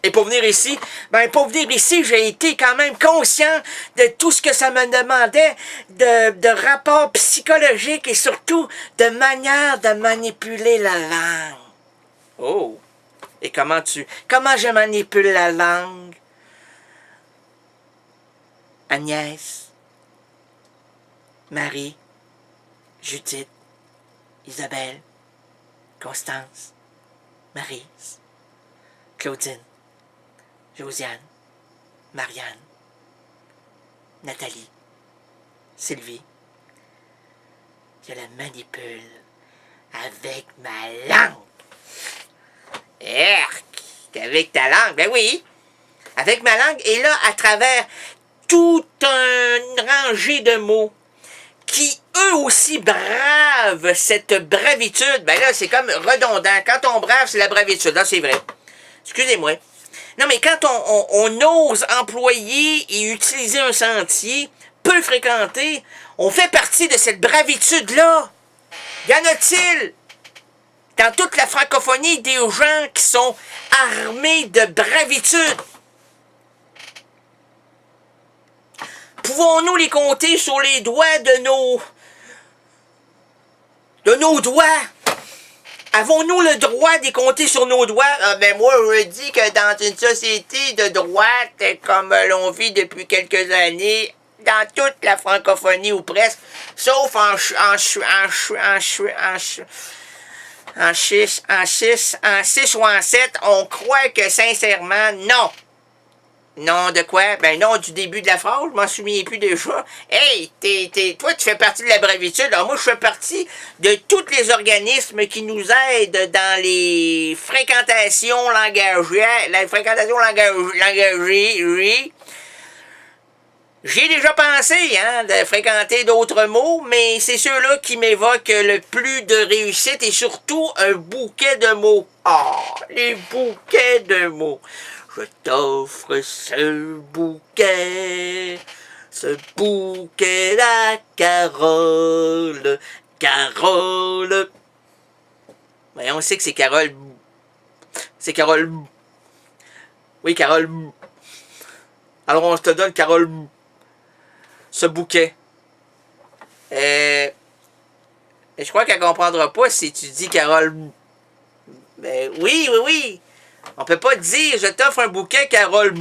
Et pour venir ici, j'ai été quand même conscient de tout ce que ça me demandait, de rapports psychologiques et surtout de manière de manipuler la langue. Oh! Et comment je manipule la langue? Agnès, Marie, Judith, Isabelle, Constance, Maryse, Claudine, Josiane, Marianne, Nathalie, Sylvie. Je la manipule avec ma langue. Erk! Avec ta langue, ben oui! Avec ma langue, et là, à travers toute une rangée de mots qui, eux aussi, bravent cette bravitude. Ben là, c'est comme redondant. Quand on brave, c'est la bravitude. Là, c'est vrai. Excusez-moi. Non, mais quand on ose employer et utiliser un sentier peu fréquenté, on fait partie de cette bravitude-là. Y en a-t-il dans toute la francophonie des gens qui sont armés de bravitude? Pouvons-nous les compter sur les doigts de nos doigts? Avons-nous le droit de les compter sur nos doigts? Ah ben moi, je dis que dans une société de droite, comme l'on vit depuis quelques années, dans toute la francophonie ou presque, sauf en 6 ou en 7, on croit que sincèrement, non. Non, de quoi? Ben non, du début de la phrase, je m'en souviens plus déjà. Hey, toi, tu fais partie de la bravitude. Alors moi, je fais partie de tous les organismes qui nous aident dans les fréquentations langagées. La fréquentation langagée, oui. J'ai déjà pensé, de fréquenter d'autres mots, mais c'est ceux-là qui m'évoquent le plus de réussite et surtout un bouquet de mots. Ah, les bouquets de mots. Je t'offre ce bouquet la Carole. Carole. Ben, on sait que c'est Carole. C'est Carole. Oui, Carole. Alors on te donne, Carole, ce bouquet. Et je crois qu'elle comprendra pas si tu dis Carole. Ben oui. On peut pas dire je t'offre un bouquet, Carole.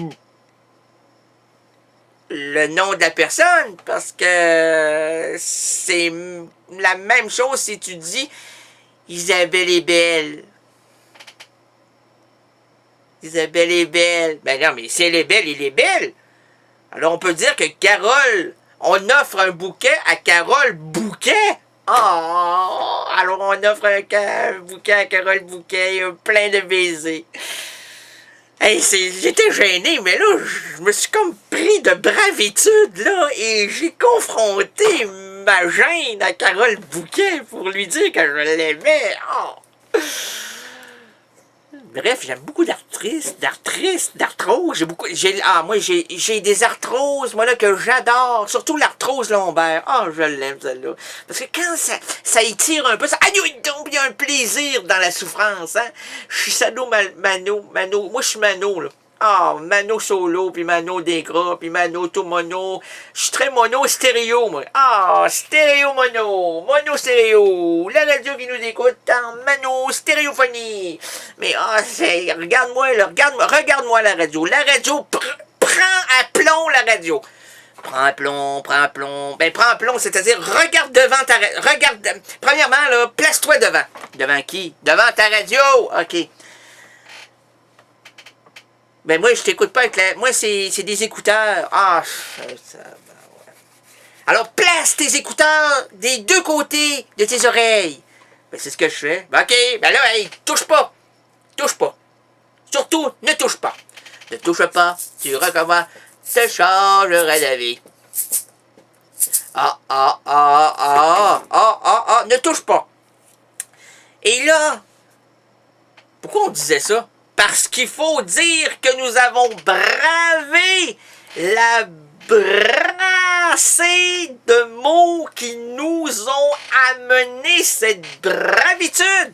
Le nom de la personne, parce que c'est la même chose si tu dis Isabelle est belle. Isabelle est belle. Ben non, mais si elle est belle, il est belle. Alors on peut dire que Carole, on offre un bouquet à Carole Bouquet. Oh, alors on offre un bouquet à Carole Bouquet, plein de baisers. Hey, j'étais gêné, mais là, je me suis comme pris de bravitude, là, et j'ai confronté ma gêne à Carole Bouquet pour lui dire que je l'aimais. Oh. Bref, j'aime beaucoup d'arthrose. J'ai des arthroses, moi, là, que j'adore. Surtout l'arthrose lombaire. Ah, je l'aime, celle-là. Parce que quand ça étire un peu, il y a un plaisir dans la souffrance, hein. Je suis mano. Moi, je suis mano, là. Ah, Mano solo, puis Mano des gras, puis Mano tout mono. Je suis très mono stéréo, moi. Ah, stéréo mono stéréo. La radio qui nous écoute en Mano stéréophonie. Mais regarde-moi la radio. La radio prend à plomb la radio. Prends à plomb. Ben, prends à plomb, c'est-à-dire, regarde devant ta radio. Premièrement, là, place-toi devant. Devant qui? Devant ta radio. OK. Ben moi, je t'écoute pas avec la... Moi, c'est des écouteurs. Ah, ça... Ben, ouais. Alors, place tes écouteurs des deux côtés de tes oreilles. Ben, c'est ce que je fais. Ben, OK, ben là, hey, touche pas. Surtout, ne touche pas. Ne touche pas, tu recommences, te changerait la vie. Ne touche pas. Et là, pourquoi on disait ça? Parce qu'il faut dire que nous avons bravé la brassée de mots qui nous ont amené cette bravitude.